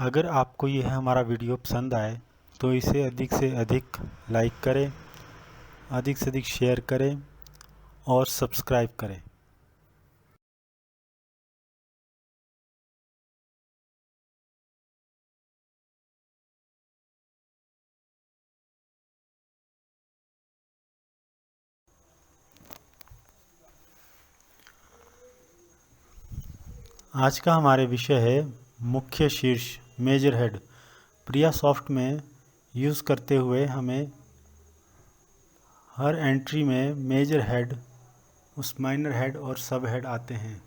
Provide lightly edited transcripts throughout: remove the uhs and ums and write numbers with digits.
अगर आपको यह हमारा वीडियो पसंद आए तो इसे अधिक से अधिक लाइक करें, अधिक से अधिक शेयर करें और सब्सक्राइब करें। आज का हमारे विषय है मुख्य शीर्ष मेजर हेड। प्रिया सॉफ्ट में यूज़ करते हुए हमें हर एंट्री में मेजर हेड, उस माइनर हेड और सब हेड आते हैं,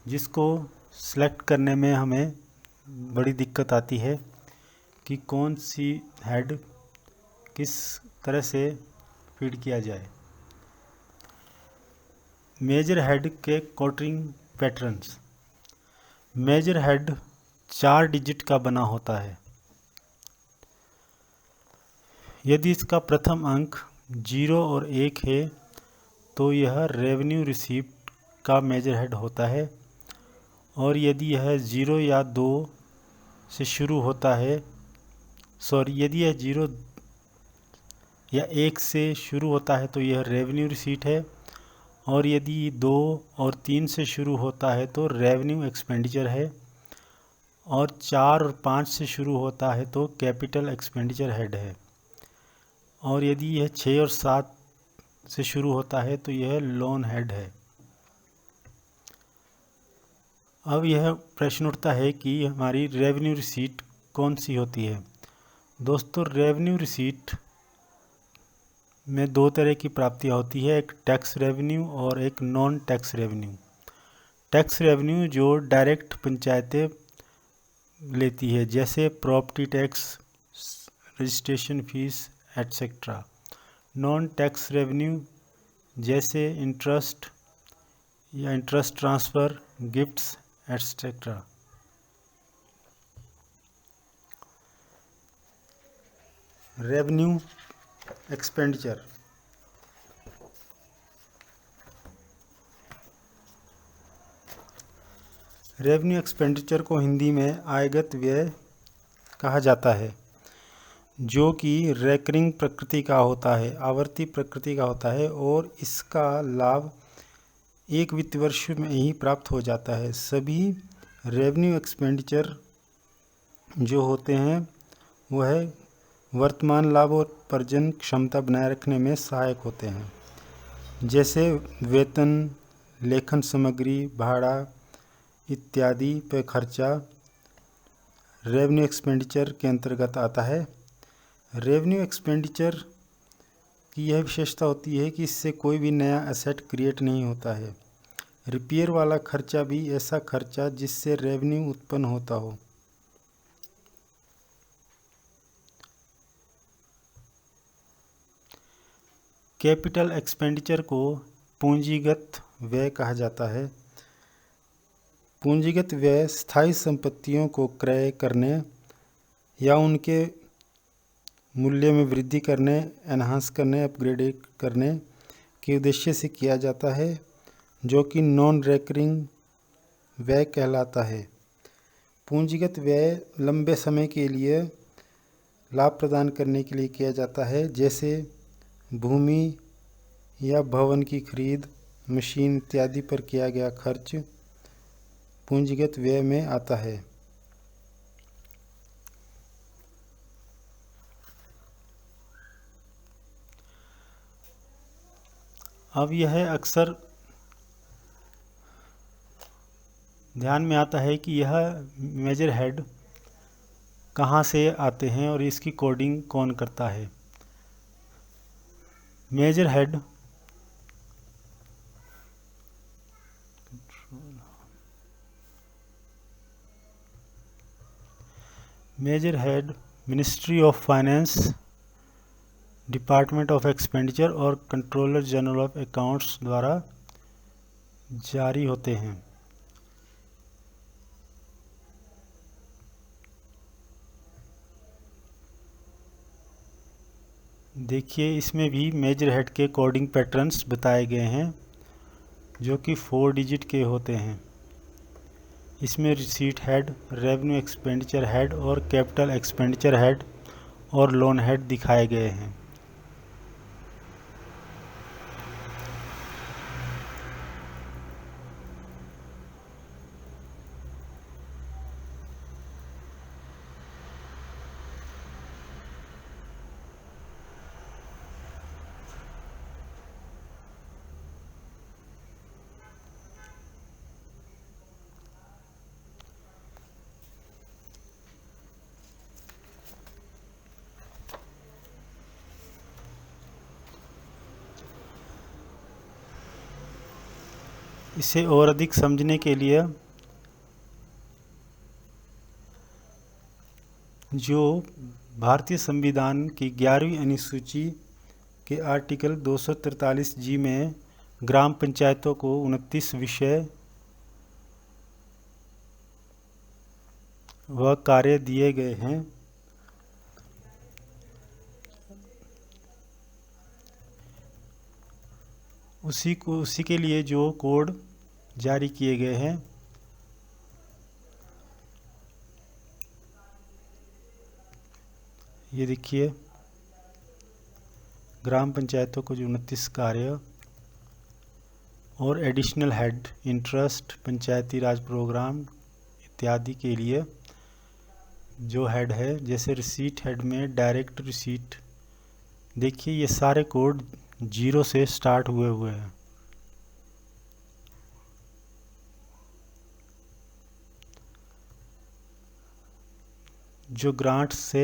जिसको सेलेक्ट करने में हमें बड़ी दिक्कत आती है कि कौन सी हेड किस तरह से फीड किया जाए। मेजर हेड के coding patterns. Major head 4 digit का बना होता है। यदि इसका प्रथम अंक 0 और 1 है तो यह रेवेन्यू रिसीप्ट का मेजर हेड होता है, और यदि यह 0 या 2 से शुरू होता है, यदि यह 0 या 1 से शुरू होता है तो यह रेवेन्यू रिसीट है, और यदि 2 और 3 से शुरू होता है तो रेवेन्यू एक्सपेंडिचर है, और 4 और 5 से शुरू होता है तो कैपिटल एक्सपेंडिचर हेड है, और यदि यह 6 और 7 से शुरू होता है तो यह लोन हेड है। अब यह प्रश्न उठता है कि हमारी रेवेन्यू रिसीट कौन सी होती है। दोस्तों, रेवेन्यू रिसीट में 2 तरह की प्राप्तियाँ होती है, एक टैक्स रेवेन्यू और एक non tax revenue. Tax revenue जो डायरेक्ट पंचायतें लेती है, जैसे property tax, registration fees etcetera. Non tax revenue जैसे इंटरेस्ट या interest transfer, gifts etcetera. Revenue expenditure. Revenue expenditure को हिंदी में आयगत व्यय कहा जाता है, जो कि रेकरिंग प्रकृति का होता है, आवर्ती प्रकृति का होता है, और इसका लाभ एक वित्त वर्ष में ही प्राप्त हो जाता है। सभी रेवेन्यू एक्सपेंडिचर जो होते हैं वह वर्तमान लाभ और अर्जन क्षमता बनाए रखने में सहायक होते हैं, जैसे वेतन, लेखन सामग्री, भाड़ा इत्यादि पर खर्चा रेवेन्यू एक्सपेंडिचर के अंतर्गत आता है। रेवेन्यू एक्सपेंडिचर की यह विशेषता होती है कि इससे कोई भी नया एसेट क्रिएट नहीं होता है। रिपेयर वाला खर्चा भी ऐसा खर्चा जिससे रेवेन्यू उत्पन्न होता हो। कैपिटल एक्सपेंडिचर को पूंजीगत व्यय कहा जाता है। पूंजीगत व्यय स्थायी संपत्तियों को क्रय करने या उनके मूल्य में वृद्धि करने, एनहांस करने, अपग्रेड करने के उद्देश्य से किया जाता है, जो कि नॉन रेकरिंग व्यय कहलाता है। पूंजीगत व्यय लंबे समय के लिए लाभ प्रदान करने के लिए किया जाता है, जैसे भूमि या भवन की खरीद, मशीन इत्यादि पर किया गया खर्च पूंजीगत व्यय में आता है। अब यह अक्सर ध्यान में आता है कि यह मेजर हेड कहाँ से आते हैं और इसकी कोडिंग कौन करता है। Major head ministry of finance, department of expenditure और कंट्रोलर जनरल ऑफ अकाउंट्स द्वारा जारी होते हैं। देखिए, इसमें भी मेजर हेड के कोडिंग पैटर्न्स बताए गए हैं, जो कि 4 डिजिट के होते हैं। इसमें receipt head, revenue expenditure head और कैपिटल एक्सपेंडिचर हेड और लोन हेड दिखाए गए हैं। इसे और अधिक समझने के लिए जो भारतीय संविधान की 11वीं अनुसूची के आर्टिकल 243G में ग्राम पंचायतों को 29 विषय व कार्य दिए गए हैं, उसी के लिए जो कोड जारी किए गए हैं, ये देखिए ग्राम पंचायतों को जो 29 कार्य और एडिशनल हेड, इंटरेस्ट, पंचायती राज प्रोग्राम इत्यादि के लिए जो हेड है, जैसे रिसीट हेड में डायरेक्ट रिसीट, देखिए ये सारे कोड 0 से स्टार्ट हुए हैं। जो ग्रांट से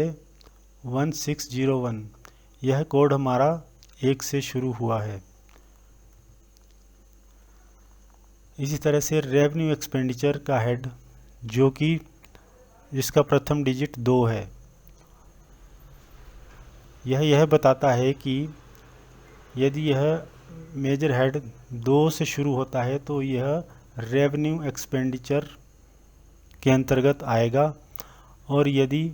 1601, यह कोड हमारा 1 से शुरू हुआ है। इसी तरह से रेवेन्यू एक्सपेंडिचर का हेड, जो कि जिसका प्रथम डिजिट 2 है, यह बताता है कि यदि यह मेजर हेड 2 से शुरू होता है तो यह रेवेन्यू एक्सपेंडिचर के अंतर्गत आएगा, और यदि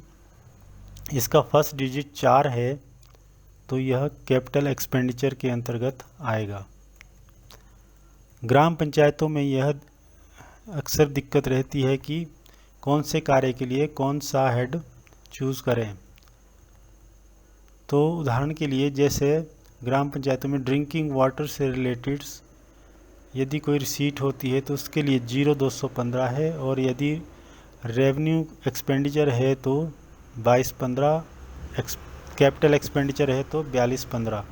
इसका फर्स्ट डिजिट 4 है तो यह कैपिटल एक्सपेंडिचर के अंतर्गत आएगा। ग्राम पंचायतों में यह अक्सर दिक्कत रहती है कि कौन से कार्य के लिए कौन सा हेड चूज़ करें। तो उदाहरण के लिए जैसे ग्राम पंचायतों में ड्रिंकिंग वाटर से रिलेटेड यदि कोई रिसीट होती है तो उसके लिए 0215 है, और यदि रेवेन्यू एक्सपेंडिचर है तो 2215, कैपिटल एक्सपेंडिचर है तो 4215।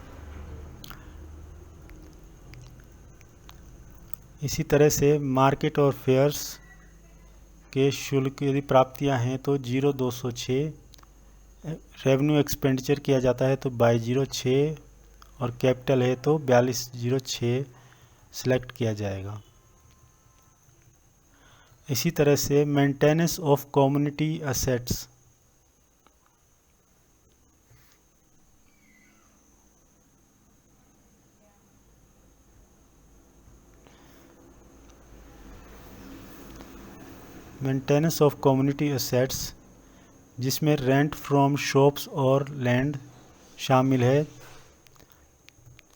इसी तरह से मार्केट और फेयर्स के शुल्क यदि प्राप्तियां हैं तो 0206, रेवेन्यू एक्सपेंडिचर किया जाता है तो 2206, और कैपिटल है तो 4206 सिलेक्ट किया जाएगा। इसी तरह से maintenance of community assets, maintenance of community assets जिसमें रेंट फ्रॉम शॉप्स और लैंड शामिल है,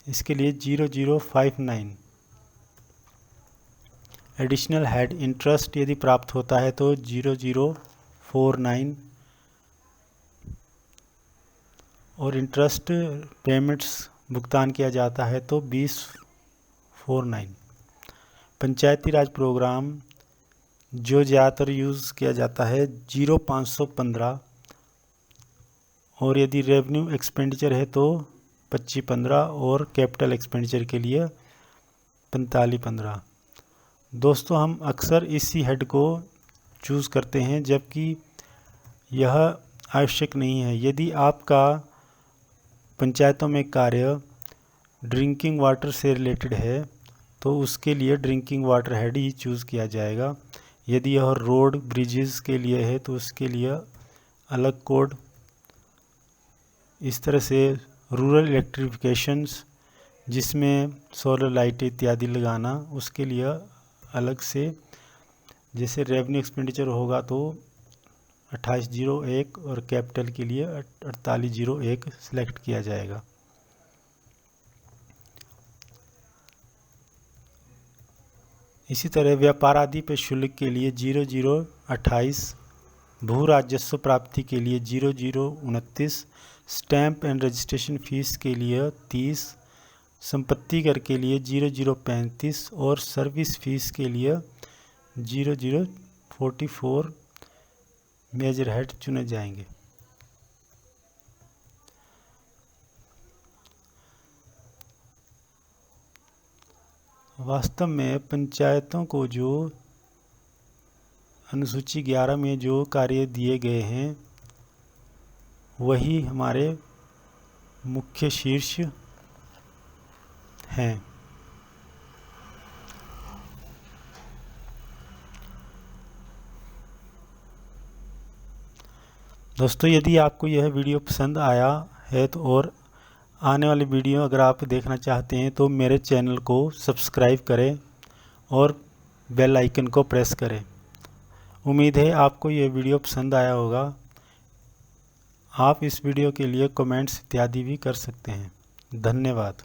इसके लिए 0059। एडिशनल हेड इंटरेस्ट यदि प्राप्त होता है तो 0049, और इंटरेस्ट पेमेंट्स भुगतान किया जाता है तो 2049। पंचायती राज प्रोग्राम जो ज़्यादातर यूज़ किया जाता है 0515, और यदि रेवेन्यू एक्सपेंडिचर है तो 2515, और कैपिटल एक्सपेंडिचर के लिए 4515। दोस्तों हम अक्सर इसी हेड को चूज़ करते हैं जबकि यह आवश्यक नहीं है। यदि आपका पंचायतों में कार्य ड्रिंकिंग वाटर से रिलेटेड है तो उसके लिए ड्रिंकिंग वाटर हेड ही चूज़ किया जाएगा। यदि यह रोड ब्रिजेस के लिए है तो उसके लिए अलग कोड। इस तरह से रूरल इलेक्ट्रिफिकेशंस जिसमें सोलर लाइट इत्यादि लगाना, उसके लिए अलग से, जैसे रेवेन्यू एक्सपेंडिचर होगा तो 2801, और कैपिटल के लिए 4801 सिलेक्ट किया जाएगा। इसी तरह व्यापार आदि पे शुल्क के लिए 0028, भू राजस्व प्राप्ति के लिए 0029, स्टैंप एंड रजिस्ट्रेशन फीस के लिए 30, संपत्ति कर के लिए 0035 और सर्विस फीस के लिए 0044 मेजर हेड चुने जाएंगे। वास्तव में पंचायतों को जो अनुसूची 11 में जो कार्य दिए गए हैं वही हमारे मुख्य शीर्ष हैं। दोस्तों, यदि आपको यह वीडियो पसंद आया है तो और आने वाली वीडियो अगर आप देखना चाहते हैं तो मेरे चैनल को सब्सक्राइब करें और बेल आइकन को प्रेस करें। उम्मीद है आपको यह वीडियो पसंद आया होगा। आप इस वीडियो के लिए कमेंट्स इत्यादि भी कर सकते हैं। धन्यवाद।